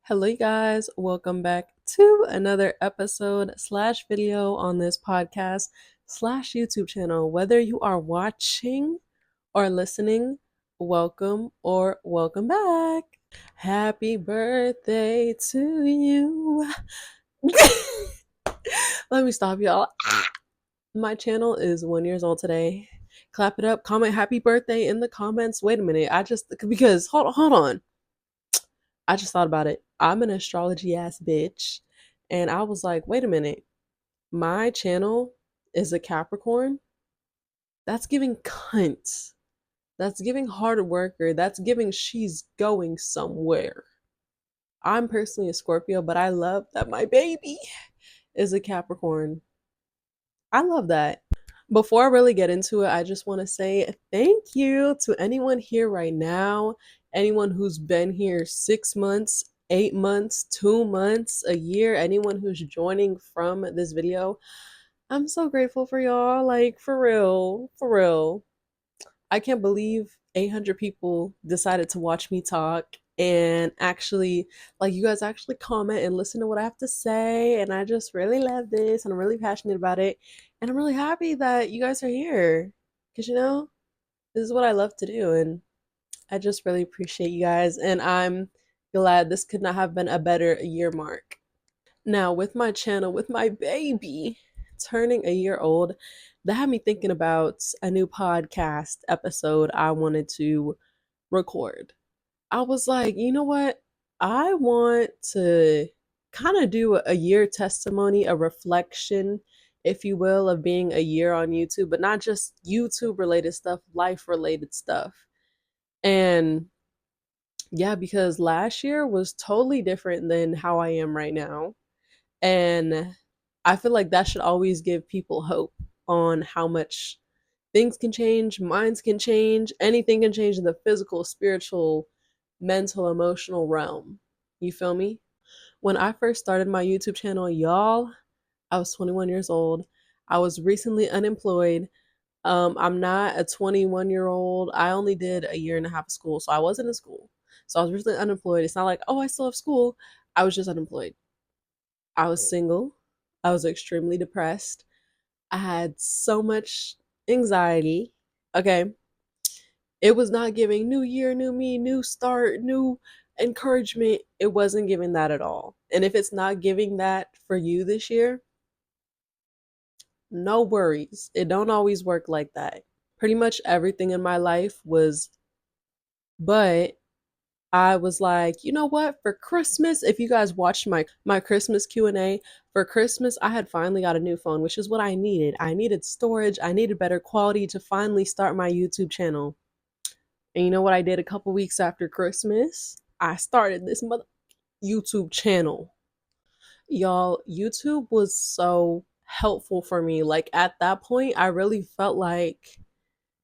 Hello, you guys. Welcome back to another episode slash video on this podcast slash YouTube channel. Whether you are watching or listening, welcome or welcome back. Happy birthday to you. Let me stop, y'all. My channel is 1 year old today. Clap it up. Comment happy birthday in the comments. Wait a minute. Because hold on. I just thought about it. I'm an astrology ass bitch. And I was like, wait a minute. My channel is a Capricorn. That's giving cunt. That's giving hard worker. That's giving she's going somewhere. I'm personally a Scorpio, but I love that my baby is a Capricorn. I love that. Before I really get into it, I just want to say thank you to anyone here right now, anyone who's been here 6 months, 8 months, 2 months, a year, anyone who's joining from this video. I'm so grateful for y'all. Like, for real, for real. I can't believe 800 people decided to watch me talk and actually, like, you guys actually comment and listen to what I have to say. And I just really love this and I'm really passionate about it. And I'm really happy that you guys are here because, this is what I love to do. And I just really appreciate you guys. And I'm glad this could not have been a better year mark. Now, with my channel, with my baby turning a year old, that had me thinking about a new podcast episode I wanted to record. I was like, you know what? I want to kind of do a year testimony, a reflection, if you will, of being a year on YouTube, but not just YouTube related stuff, life related stuff. And yeah, because last year was totally different than how I am right now. And I feel like that should always give people hope on how much things can change, minds can change, anything can change in the physical, spiritual, mental, emotional realm. You feel me? When I first started my YouTube channel, y'all, I was 21 years old. I was recently unemployed. I'm not a 21-year-old. I only did a year and a half of school, so I wasn't in school. So I was recently unemployed. It's not like, oh, I still have school. I was just unemployed. I was single. I was extremely depressed. I had so much anxiety. Okay. It was not giving new year, new me, new start, new encouragement. It wasn't giving that at all. And if it's not giving that for you this year, no worries. It don't always work like that. Pretty much everything in my life was, but I was like, you know what? For Christmas, if you guys watched my Christmas Q&A, for Christmas, I had finally got a new phone, which is what I needed. I needed storage. I needed better quality to finally start my YouTube channel. And you know what I did a couple weeks after Christmas? I started this mother YouTube channel. Y'all, YouTube was so helpful for me. Like at that point, I really felt like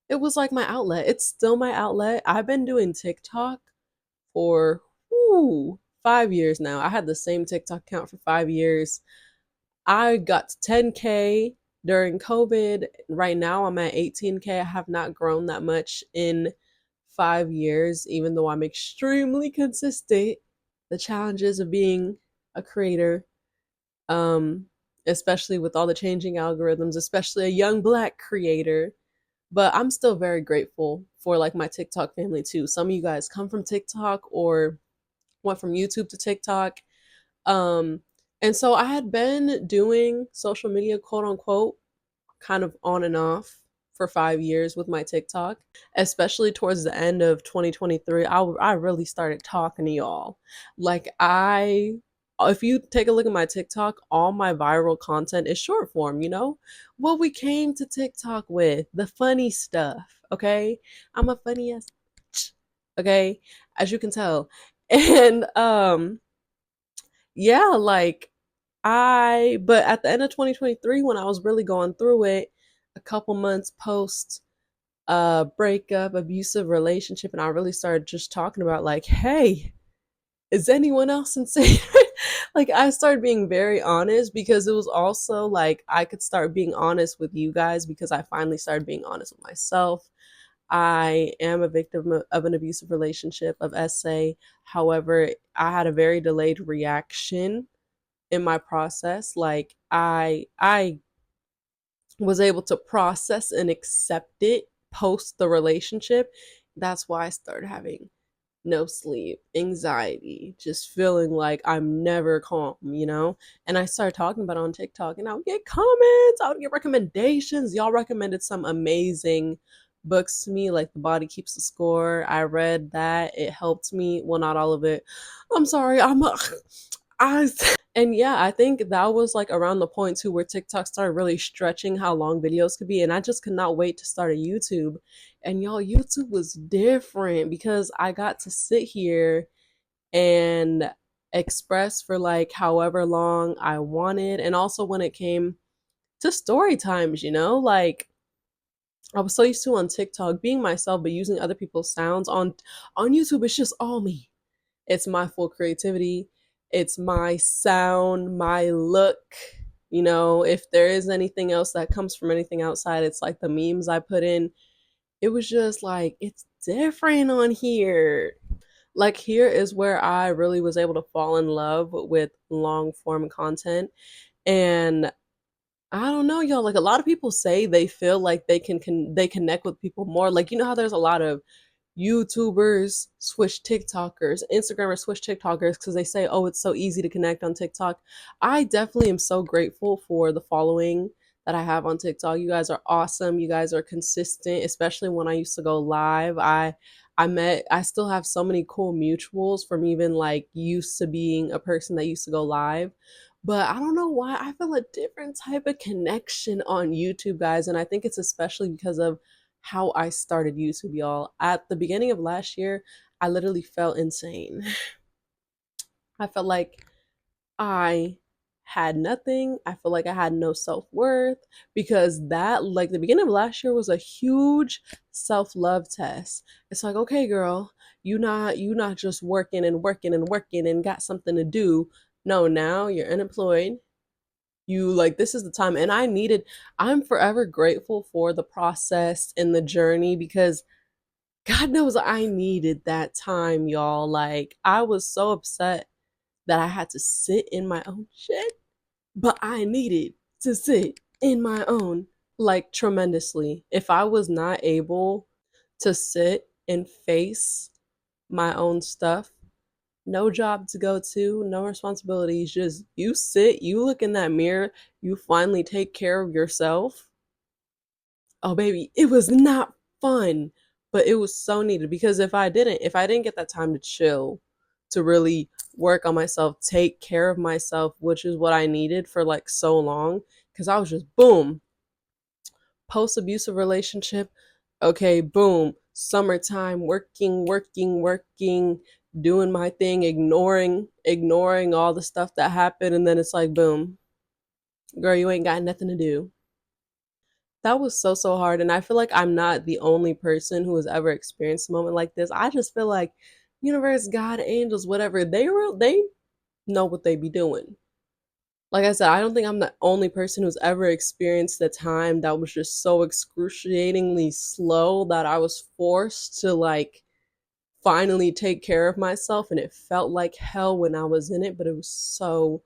it was like my outlet. It's still my outlet. I've been doing TikTok for 5 years now. I had the same TikTok account for 5 years. I got to 10K during COVID. Right now I'm at 18K. I have not grown that much in 5 years, even though I'm extremely consistent. The challenges of being a creator, um, especially with all the changing algorithms, especially a young black creator. But I'm still very grateful for like my TikTok family too. Some of you guys come from TikTok or went from YouTube to TikTok. Um, and so I had been doing social media, quote unquote, kind of on and off for 5 years with my TikTok, especially towards the end of 2023. I really started talking to y'all. Like, if you take a look at my TikTok, all my viral content is short form, what we came to TikTok with, the funny stuff. Okay. I'm a funny ass. Okay. As you can tell. And, yeah, like but at the end of 2023, when I was really going through it, a couple months post breakup, abusive relationship, and I really started just talking about like, hey, is anyone else insane? Like I started being very honest because it was also like I could start being honest with you guys because I finally started being honest with myself. I am a victim of an abusive relationship of SA. However, I had a very delayed reaction in my process. Like I was able to process and accept it post the relationship. That's why I started having no sleep, anxiety, just feeling like I'm never calm, you know? And I started talking about it on TikTok, and I would get comments, I would get recommendations. Y'all recommended some amazing books to me, like The Body Keeps the Score. I read that. It helped me. Well, not all of it. I'm sorry. I and yeah, I think that was like around the point too where TikTok started really stretching how long videos could be. And I just could not wait to start a YouTube. And y'all, YouTube was different because I got to sit here and express for like however long I wanted. And also when it came to story times, you know, like I was so used to on TikTok being myself, but using other people's sounds on YouTube, it's just all me. It's my full creativity. It's my sound, my look. You know, if there is anything else that comes from anything outside, it's like the memes I put in. It was just like, it's different on here. Like, here is where I really was able to fall in love with long form content. And I don't know, y'all. Like, a lot of people say they feel like they connect with people more. Like, you know how there's a lot of YouTubers switch TikTokers, Instagrammers switch TikTokers because they say, oh, it's so easy to connect on TikTok. I definitely am so grateful for the following that I have on TikTok. You guys are awesome. You guys are consistent, especially when I used to go live. I still have so many cool mutuals from even like used to being a person that used to go live. But I don't know why I feel a different type of connection on YouTube, guys. And I think it's especially because of how I started YouTube, y'all. At the beginning of last year, I literally felt insane. I felt like I had nothing. I felt like I had no self worth because that, like, the beginning of last year was a huge self love test. It's like, okay, girl, you not just working and working and working and got something to do. No, now you're unemployed. You like this is the time, and I'm forever grateful for the process and the journey because God knows I needed that time, y'all. Like, I was so upset that I had to sit in my own shit, but I needed to sit in my own, like, tremendously. If I was not able to sit and face my own stuff, no job to go to, no responsibilities, just you sit, you look in that mirror, you finally take care of yourself. Oh baby, it was not fun, but it was so needed because if I didn't get that time to chill, to really work on myself, take care of myself, which is what I needed for like so long, because I was just boom, post abusive relationship, okay, boom, summertime, working, working, working, doing my thing, ignoring all the stuff that happened, and then it's like boom, girl, you ain't got nothing to do. That was so, so hard, and I feel like I'm not the only person who has ever experienced a moment like this. I just feel like universe, God, angels, whatever, they know what they be doing. Like I said, I don't think I'm the only person who's ever experienced the time that was just so excruciatingly slow that I was forced to like finally take care of myself, and it felt like hell when I was in it, but it was so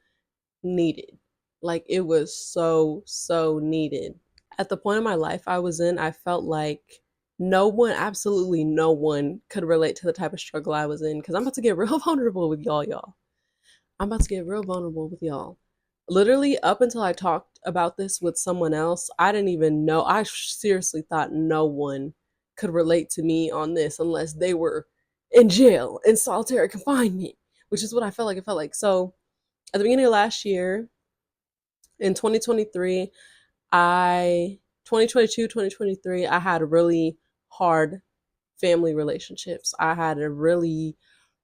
needed. Like, it was so, so needed. At the point in my life I was in, I felt like no one, absolutely no one, could relate to the type of struggle I was in. Because I'm about to get real vulnerable with y'all. I'm about to get real vulnerable with y'all. Literally, up until I talked about this with someone else, I didn't even know. I seriously thought no one could relate to me on this unless they were in jail, in solitary confinement, which is what I felt like. It felt like. So, at the beginning of last year, in 2023, I 2022, 2023, I had really hard family relationships. I had a really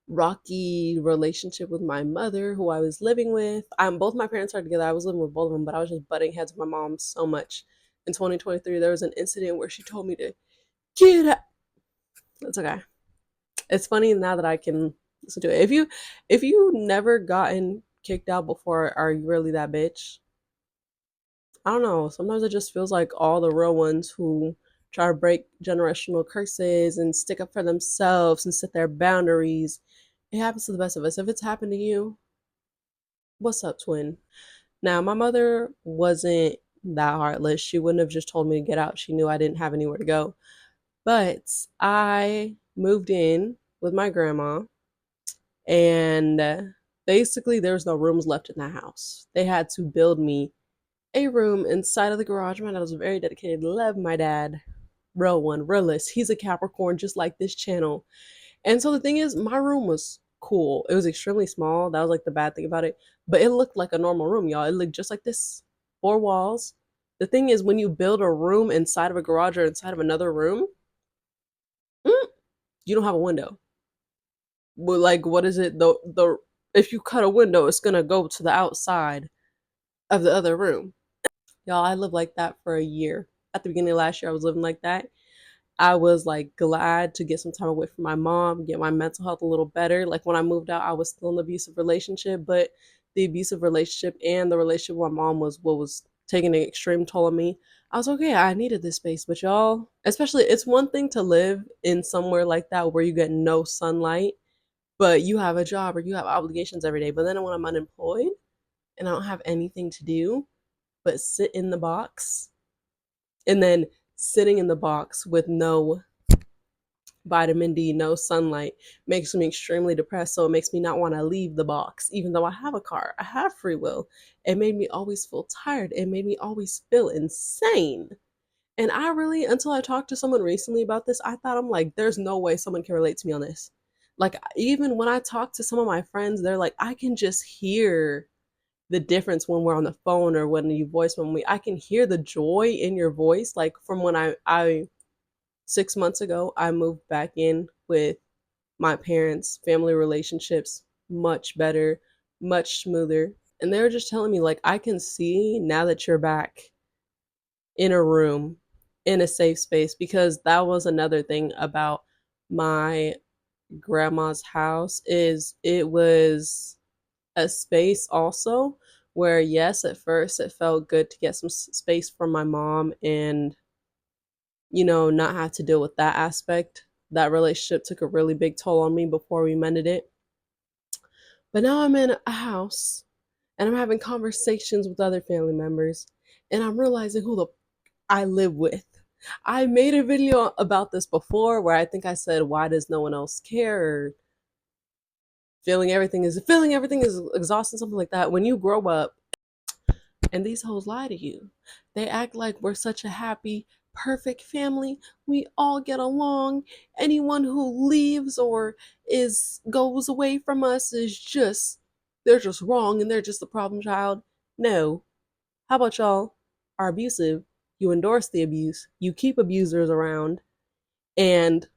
rocky relationship with my mother who I was living with. Both my parents are together. I was living with both of them, but I was just butting heads with my mom so much. In 2023, there was an incident where she told me to get out. That's okay. It's funny now that I can listen to it. If you never gotten kicked out before, are you really that bitch? I don't know. Sometimes it just feels like all the real ones who try to break generational curses and stick up for themselves and set their boundaries. It happens to the best of us. If it's happened to you, what's up, twin? Now, my mother wasn't that heartless. She wouldn't have just told me to get out. She knew I didn't have anywhere to go. But I moved in with my grandma, and basically, there was no rooms left in the house. They had to build me a room inside of the garage. My dad was very dedicated. Love my dad. Real one, realist. He's a Capricorn, just like this channel. And so the thing is, my room was cool. It was extremely small. That was like the bad thing about it. But it looked like a normal room, y'all. It looked just like this. Four walls. The thing is, when you build a room inside of a garage or inside of another room, you don't have a window. But like, what is it? The if you cut a window, it's gonna go to the outside of the other room. Y'all, I lived like that for a year. At the beginning of last year, I was living like that. I was like glad to get some time away from my mom, get my mental health a little better. Like when I moved out, I was still in an abusive relationship, but the abusive relationship and the relationship with my mom was what was taking an extreme toll on me. I was okay, I needed this space, but y'all, especially it's one thing to live in somewhere like that where you get no sunlight, but you have a job or you have obligations every day. But then when I'm unemployed and I don't have anything to do but sit in the box, and then sitting in the box with no vitamin D, no sunlight, makes me extremely depressed. So it makes me not want to leave the box, even though I have a car, I have free will. It made me always feel tired. It made me always feel insane. And I really, until I talked to someone recently about this, I thought, I'm like, there's no way someone can relate to me on this. Like, even when I talk to some of my friends, they're like, I can just hear the difference when we're on the phone or when you voice when we I can hear the joy in your voice. Like from when I 6 months ago I moved back in with my parents, family relationships much better, much smoother. And they were just telling me like, I can see now that you're back in a room in a safe space, because that was another thing about my grandma's house is it was a space also where, yes, at first it felt good to get some space from my mom and, not have to deal with that aspect. That relationship took a really big toll on me before we mended it. But now I'm in a house and I'm having conversations with other family members and I'm realizing who the I live with. I made a video about this before where I think I said, why does no one else care? Or feeling everything is exhausting, something like that. When you grow up and these hoes lie to you, they act like we're such a happy, perfect family. We all get along. Anyone who leaves or is goes away from us is just they're just wrong and they're just the problem child. No. How about y'all are abusive? You endorse the abuse. You keep abusers around and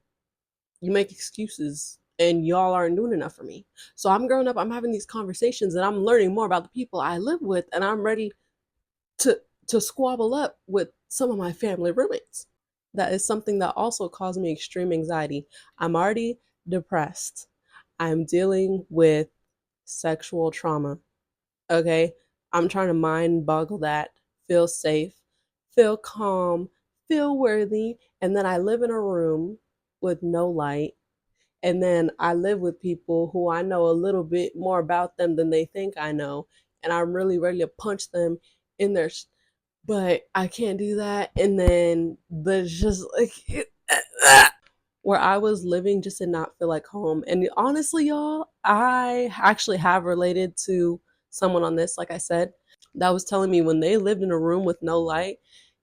you make excuses and y'all aren't doing enough for me. So I'm growing up, I'm having these conversations and I'm learning more about the people I live with and I'm ready to squabble up with some of my family roommates. That is something that also caused me extreme anxiety. I'm already depressed. I'm dealing with sexual trauma. Okay? I'm trying to mind boggle that, feel safe, feel calm, feel worthy, and then I live in a room with no light. And then I live with people who I know a little bit more about them than they think I know. And I'm really ready to punch them in their but I can't do that. And then there's just like where I was living just did not feel like home. And honestly, y'all, I actually have related to someone on this, like I said, that was telling me when they lived in a room with no light,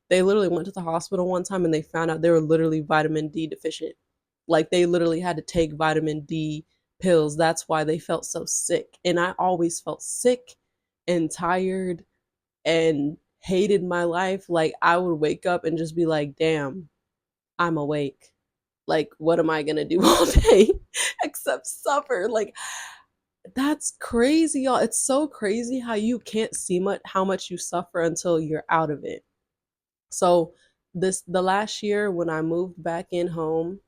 they literally went to the hospital one time and they found out they were literally vitamin D deficient. Like they literally had to take vitamin D pills. That's why they felt so sick. And I always felt sick and tired and hated my life. Like I would wake up and just be like, damn, I'm awake. Like, what am I gonna do all day except suffer? Like, that's crazy, y'all. It's so crazy how you can't see how much you suffer until you're out of it. So the last year when I moved back in home,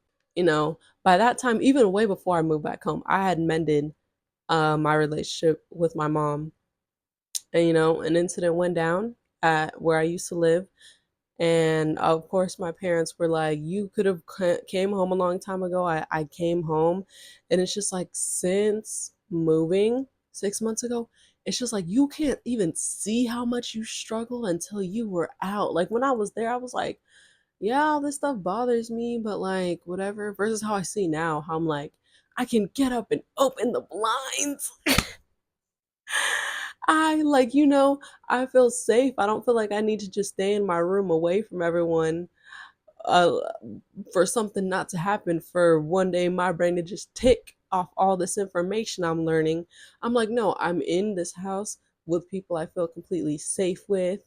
by that time, even way before I moved back home, I had mended my relationship with my mom. And an incident went down at where I used to live, And of course, my parents were like, "You could have came home a long time ago." I came home, and it's just like since moving 6 months ago, it's just like you can't even see how much you struggle until you were out. Like when I was there, I was like, "Yeah, all this stuff bothers me, but like whatever." Versus how I see now, how I'm like, I can get up and open the blinds. I like, I feel safe. I don't feel like I need to just stay in my room away from everyone uh, for something not to happen, for one day my brain to just tick off all this information I'm learning. I'm like, no, I'm in this house with people I feel completely safe with.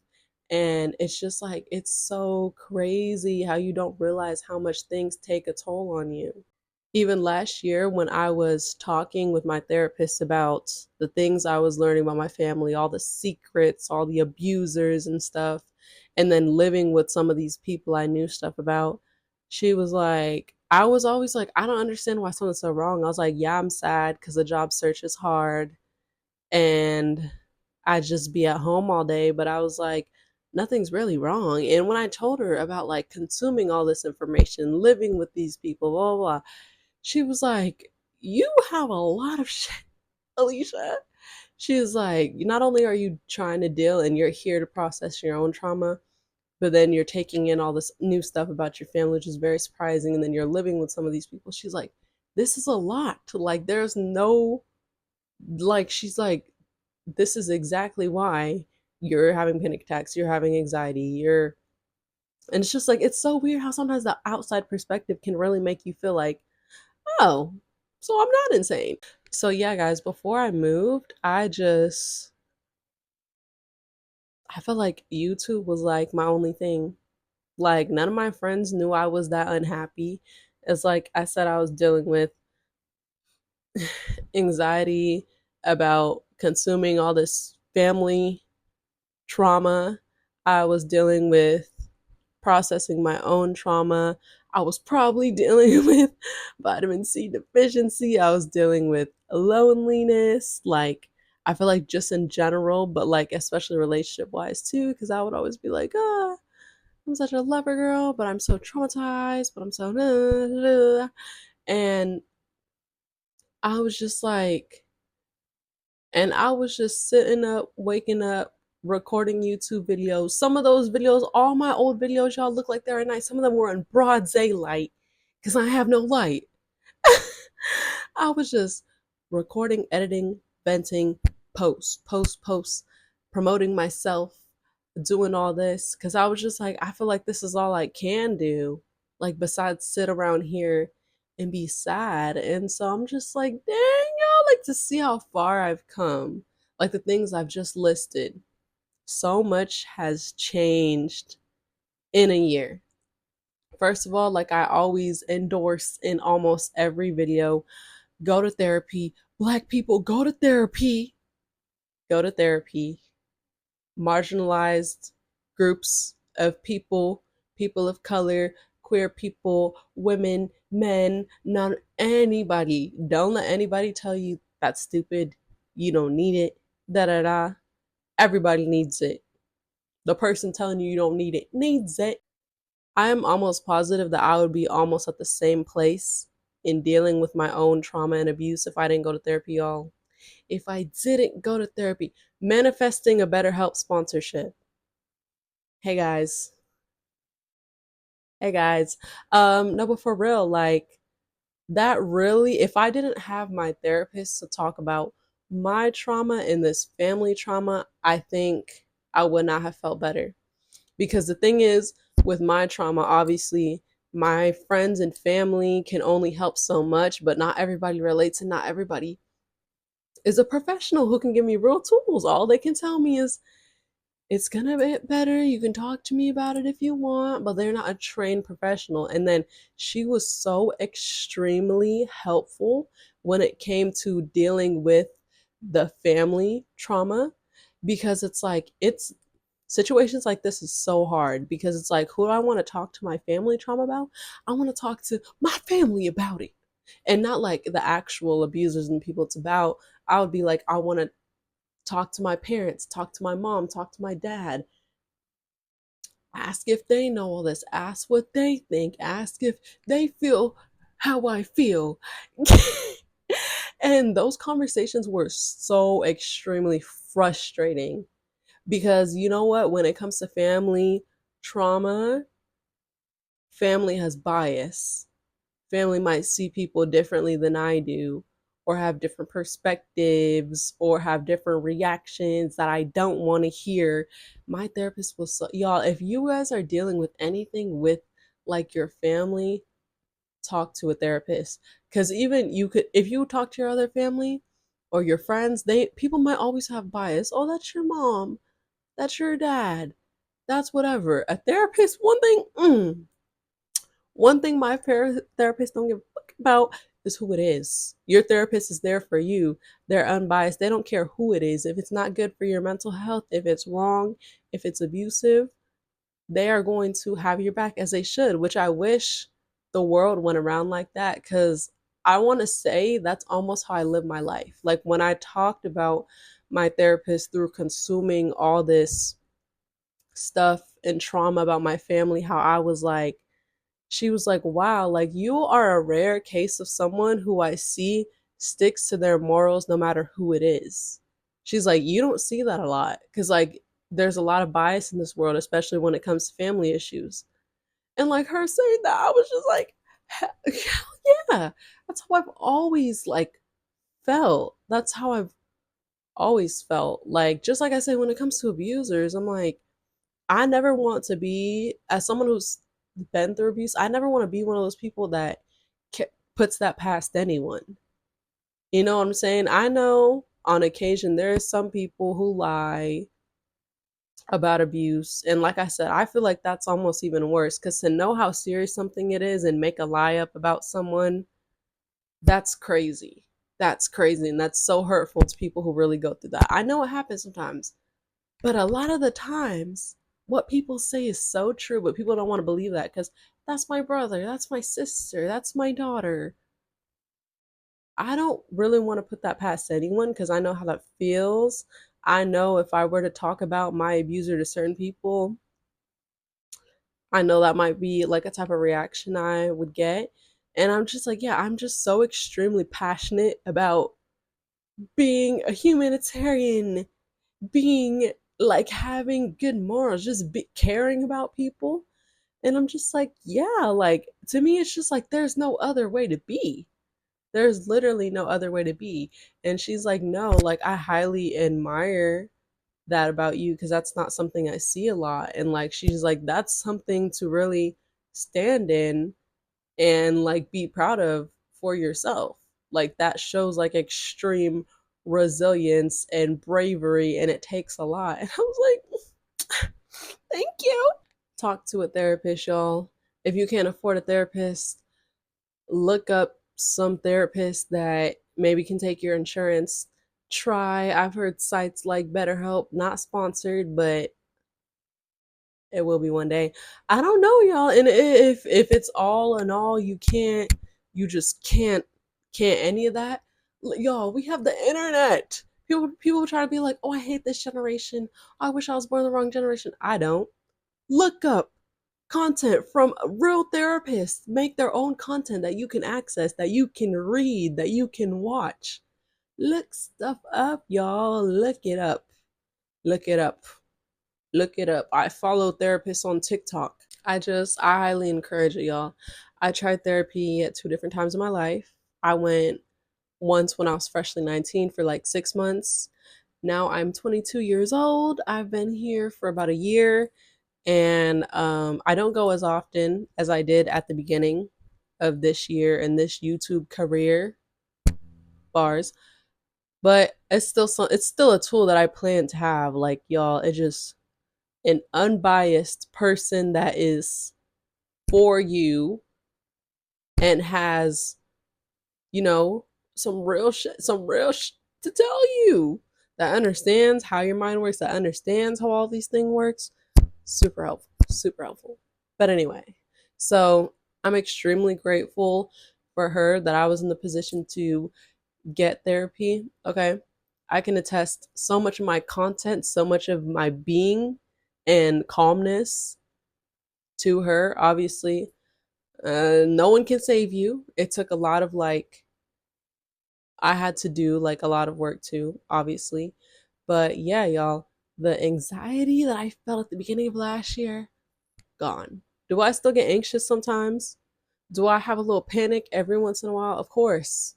And it's just like, it's so crazy how you don't realize how much things take a toll on you. Even last year, when I was talking with my therapist about the things I was learning about my family, all the secrets, all the abusers and stuff, and then living with some of these people I knew stuff about, she was like, I was always like, I don't understand why something's so wrong. I was like, yeah, I'm sad because the job search is hard and I just be at home all day. But I was like, nothing's really wrong. And when I told her about like consuming all this information, living with these people, blah, blah, blah, she was like, "You have a lot of shit, Alicia." She was like, "Not only are you trying to deal and you're here to process your own trauma, but then you're taking in all this new stuff about your family, which is very surprising. And then you're living with some of these people." She's like, "This is a lot. Like, there's no, like," she's like, "This is exactly why you're having panic attacks, you're having anxiety, and it's just like, it's so weird how sometimes the outside perspective can really make you feel like, oh, so I'm not insane." So yeah, guys, before I moved, I felt like YouTube was like my only thing. Like none of my friends knew I was that unhappy. It's like I said, I was dealing with anxiety about consuming all this family trauma. I was dealing with processing my own trauma. I was probably dealing with vitamin C deficiency. I was dealing with loneliness. Like, I feel like just in general, but like, especially relationship wise too, because I would always be like, ah, I'm such a lover girl, but I'm so traumatized, but I'm so. And I was just like, and I was just sitting up, waking up, recording YouTube videos. Some of those videos, all my old videos, y'all look like they're at night. Some of them were in broad daylight because I have no light. I was just recording, editing, venting, post, promoting myself, doing all this because I was just like, I feel like this is all I can do, like besides sit around here and be sad. And so I'm just like, dang, y'all, like to see how far I've come, like the things I've just listed. So much has changed in a year. First of all, like I always endorse in almost every video, go to therapy. Black people, go to therapy. Go to therapy. Marginalized groups of people, people of color, queer people, women, men, not anybody. Don't let anybody tell you that's stupid. You don't need it. Da da da. Everybody needs it. The person telling you you don't need it needs it. I am almost positive that I would be almost at the same place in dealing with my own trauma and abuse if I didn't go to therapy, y'all. If I didn't go to therapy, manifesting a BetterHelp sponsorship. Hey guys. Hey guys. No, but for real, like that really, if I didn't have my therapist to talk about my trauma and this family trauma, I think I would not have felt better. Because the thing is, with my trauma, obviously, my friends and family can only help so much, but not everybody relates and not everybody is a professional who can give me real tools. All they can tell me is, it's gonna get better. You can talk to me about it if you want, but they're not a trained professional. And then she was so extremely helpful when it came to dealing with the family trauma because it's like, it's situations like this is so hard because it's like, who do I want to talk to my family trauma about? I want to talk to my family about it and not like the actual abusers and people it's about. I would be like, I want to talk to my parents, talk to my mom, talk to my dad, Ask if they know all this. Ask what they think. Ask if they feel how I feel. And those conversations were so extremely frustrating because you know what? When it comes to family trauma, family has bias. Family might see people differently than I do, or have different perspectives, or have different reactions that I don't want to hear. My therapist was so, y'all, if you guys are dealing with anything with like your family, talk to a therapist. Because even you could, if you talk to your other family or your friends, they people might always have bias. Oh, that's your mom, that's your dad, that's whatever. A therapist, one thing my therapist don't give a fuck about is who it is. Your therapist is there for you. They're unbiased. They don't care who it is. If it's not good for your mental health, if it's wrong, if it's abusive, they are going to have your back as they should, which I wish the world went around like that because I want to say that's almost how I live my life. Like when I talked about my therapist through consuming all this stuff and trauma about my family, how I was like, she was like, wow, like you are a rare case of someone who I see sticks to their morals no matter who it is. She's like, you don't see that a lot because, like, there's a lot of bias in this world, especially when it comes to family issues. And, like, her saying that, I was just like, hell yeah, that's how I've always, like, felt. That's how I've always felt. Like, just like I said, when it comes to abusers, I'm like, I never want to be, as someone who's been through abuse, I never want to be one of those people that puts that past anyone. You know what I'm saying? I know on occasion there is some people who lie about abuse. And like I said, I feel like that's almost even worse because to know how serious something it is and make a lie up about someone, that's crazy. That's crazy. And that's so hurtful to people who really go through that. I know it happens sometimes, but a lot of the times, what people say is so true, but people don't want to believe that because that's my brother, that's my sister, that's my daughter. I don't really want to put that past anyone because I know how that feels. I know if I were to talk about my abuser to certain people, I know that might be like a type of reaction I would get. And I'm just like, yeah, I'm just so extremely passionate about being a humanitarian, being like having good morals, just caring about people. And I'm just like, yeah, like to me, it's just like there's no other way to be. There's literally no other way to be. And she's like, no, like I highly admire that about you because that's not something I see a lot. And like, she's like, that's something to really stand in and like be proud of for yourself. Like, that shows like extreme resilience and bravery, and it takes a lot. And I was like, thank you. Talk to a therapist, y'all. If you can't afford a therapist, look up some therapist that maybe can take your insurance. Try, I've heard sites like BetterHelp, not sponsored, but it will be one day. I don't know, y'all. And if it's all in all, you just can't any of that. Y'all, we have the internet. People try to be like, oh, I hate this generation. I wish I was born in the wrong generation. I don't. Look up content from real therapists. Make their own content that you can access, that you can read, that you can watch. Look stuff up, y'all. Look it up. Look it up. Look it up. I follow therapists on TikTok. I highly encourage it, y'all. I tried therapy at two different times in my life. I went once when I was freshly 19 for like 6 months. Now I'm 22 years old. I've been here for about a year, and I don't go as often as I did at the beginning of this year and this YouTube career bars, but it's still a tool that I plan to have. Like, y'all, it just an unbiased person that is for you and has, you know, some real to tell you, that understands how your mind works, that understands how all these things works. Super helpful, super helpful. But anyway, so I'm extremely grateful for her that I was in the position to get therapy. Okay. I can attest so much of my content, so much of my being and calmness to her. Obviously, no one can save you. It took a lot of like, I had to do like a lot of work too, obviously. But yeah, y'all, the anxiety that I felt at the beginning of last year, gone. Do I still get anxious sometimes? Do I have a little panic every once in a while? Of course.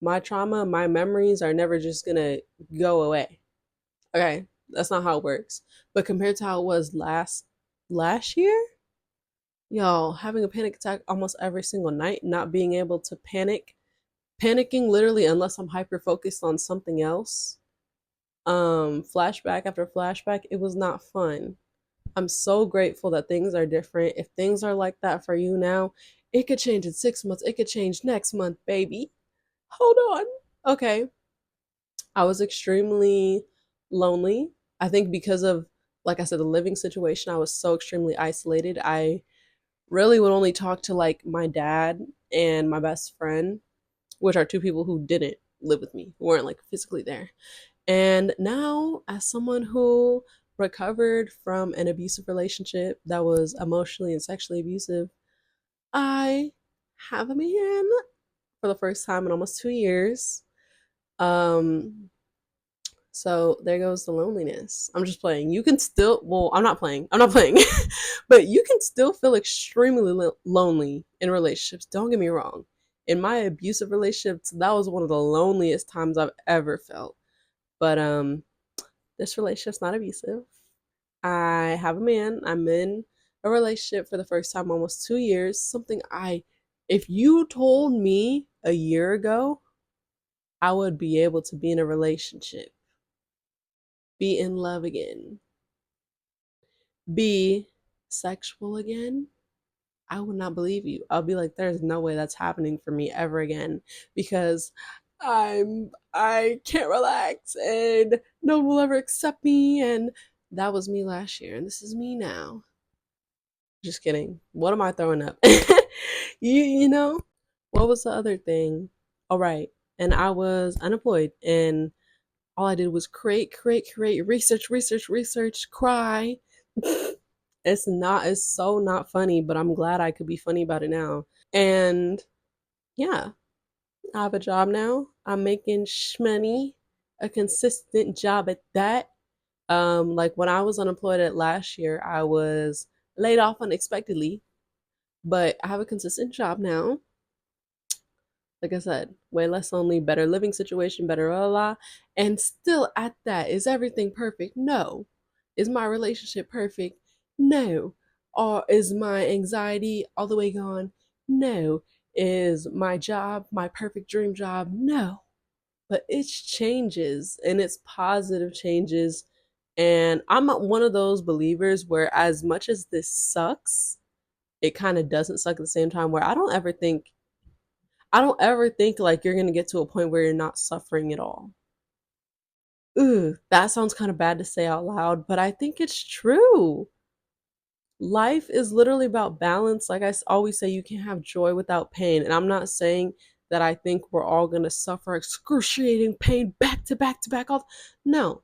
My trauma, my memories are never just gonna go away. Okay, that's not how it works. But compared to how it was last year, yo, having a panic attack almost every single night, not being able to panicking literally unless I'm hyper focused on something else. Flashback after flashback, it was not fun. I'm so grateful that things are different. If things are like that for you now, it could change in 6 months. It could change next month, baby. Hold on. Okay. I was extremely lonely. I think because of, like I said, the living situation, I was so extremely isolated. I really would only talk to like my dad and my best friend, which are two people who didn't live with me, who weren't like physically there. And now, as someone who recovered from an abusive relationship that was emotionally and sexually abusive, I have a man for the first time in almost 2 years. Um, so there goes the loneliness. I'm just playing. You can still, well, I'm not playing. I'm not playing. But you can still feel extremely lonely in relationships. Don't get me wrong. In my abusive relationships, that was one of the loneliest times I've ever felt. But this relationship's not abusive. I have a man. I'm in a relationship for the first time almost 2 years. Something if you told me a year ago, I would be able to be in a relationship, be in love again, be sexual again, I would not believe you. I'll be like, there's no way that's happening for me ever again because I can't relax and no one will ever accept me, and that was me last year and this is me now. Just kidding. What am I throwing up? You know? What was the other thing? All right. And I was unemployed and all I did was create, research, cry. It's so not funny, but I'm glad I could be funny about it now. And yeah, I have a job now. I'm making shmoney, a consistent job at that. Like when I was unemployed at last year, I was laid off unexpectedly, but I have a consistent job now. Like I said, way less lonely, better living situation, better la la. And still at that, is everything perfect? No. Is my relationship perfect? No. Or is my anxiety all the way gone? No. Is my job my perfect dream job? No. But it's changes and it's positive changes. And I'm one of those believers where, as much as this sucks, it kind of doesn't suck at the same time, where I don't ever think like you're gonna get to a point where you're not suffering at all. Ooh, that sounds kind of bad to say out loud, but I think it's true. Life is literally about balance. Like always say, you can't have joy without pain. And I'm not saying that I think we're all gonna suffer excruciating pain back to back to back. All no,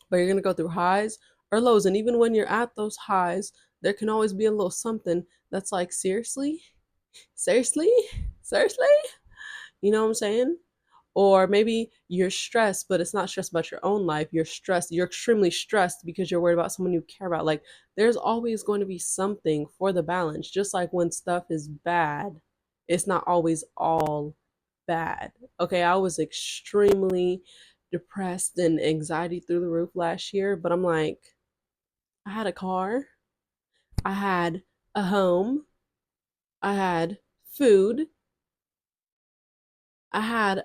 but you're gonna go through highs or lows, and even when you're at those highs, there can always be a little something that's like, seriously, seriously, seriously. You know what I'm saying? Or maybe you're stressed, but it's not stressed about your own life. You're stressed. You're extremely stressed because you're worried about someone you care about. Like, there's always going to be something for the balance. Just like when stuff is bad, it's not always all bad. Okay, I was extremely depressed and anxiety through the roof last year, but I'm like, I had a car, I had a home, I had food, have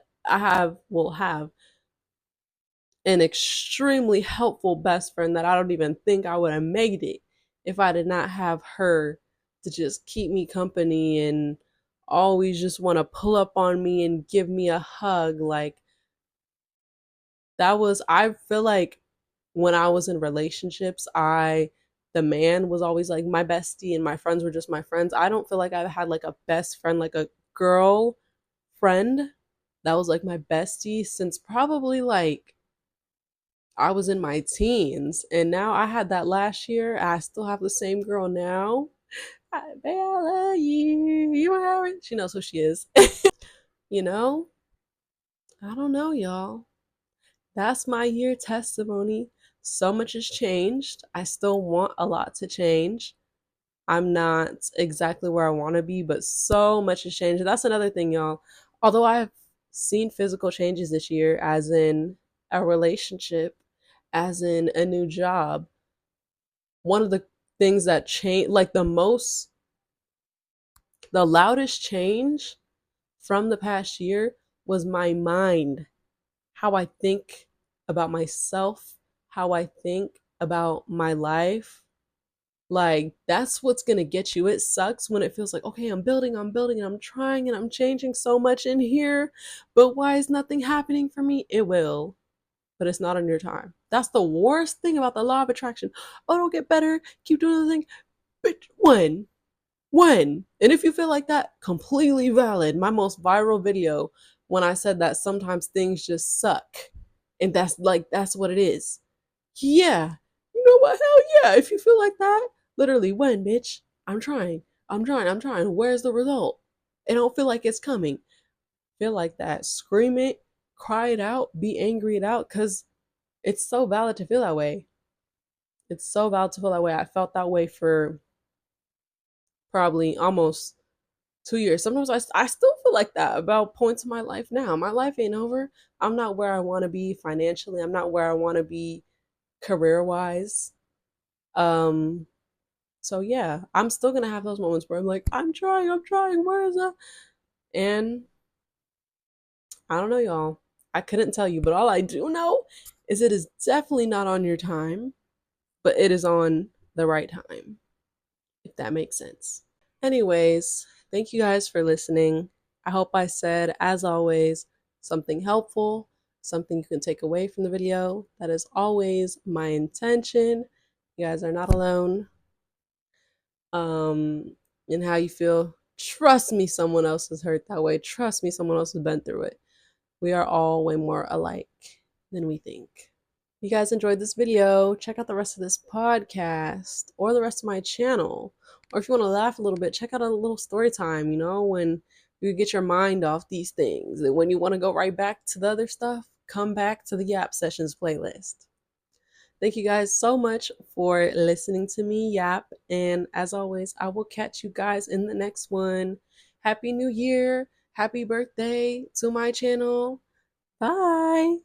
an extremely helpful best friend that I don't even think I would have made it if I did not have her to just keep me company and always just want to pull up on me and give me a hug. Like, I feel like when I was in relationships, the man was always like my bestie and my friends were just my friends. I don't feel like I've had like a best friend, like a girl friend that was like my bestie since probably like, I was in my teens, and now I had that last year. I still have the same girl now. Bella, you are it. She knows who she is. You know, I don't know, y'all. That's my year testimony. So much has changed. I still want a lot to change. I'm not exactly where I want to be, but so much has changed. That's another thing, y'all. Although I've seen physical changes this year, as in a relationship, as in a new job, one of the things that changed, like the loudest change from the past year was my mind, how I think about myself, how I think about my life. Like, that's what's gonna get you. It sucks when it feels like, okay, I'm building, and I'm trying, and I'm changing so much in here, but why is nothing happening for me? It will, but it's not on your time. That's the worst thing about the law of attraction. Oh, it'll get better. Keep doing the thing. But when? And if you feel like that, completely valid. My most viral video, when I said that sometimes things just suck. And that's what it is. Yeah. You know what? Hell yeah. If you feel like that, literally, when, bitch? I'm trying. I'm trying. Where's the result? It don't feel like it's coming. Feel like that. Scream it, cry it out, be angry it out, because it's so valid to feel that way. It's so valid to feel that way. I felt that way for probably almost 2 years. Sometimes I still feel like that about points in my life now. My life ain't over. I'm not where I want to be financially. I'm not where I want to be career wise. Um, so yeah, I'm still gonna have those moments where I'm like, I'm trying, where is that? And I don't know, y'all. I couldn't tell you, but all I do know is it is definitely not on your time, but it is on the right time, if that makes sense. Anyways, thank you guys for listening. I hope I said, as always, something helpful, something you can take away from the video. That is always my intention. You guys are not alone. In how you feel. Trust me, someone else is hurt that way. Trust me, someone else has been through it. We are all way more alike than we think. If you guys enjoyed this video, check out the rest of this podcast or the rest of my channel. Or if you want to laugh a little bit, check out a little story time, when you get your mind off these things. And when you want to go right back to the other stuff, come back to the Yap Sessions playlist. Thank you guys so much for listening to me yap. And as always, I will catch you guys in the next one. Happy New Year. Happy birthday to my channel. Bye.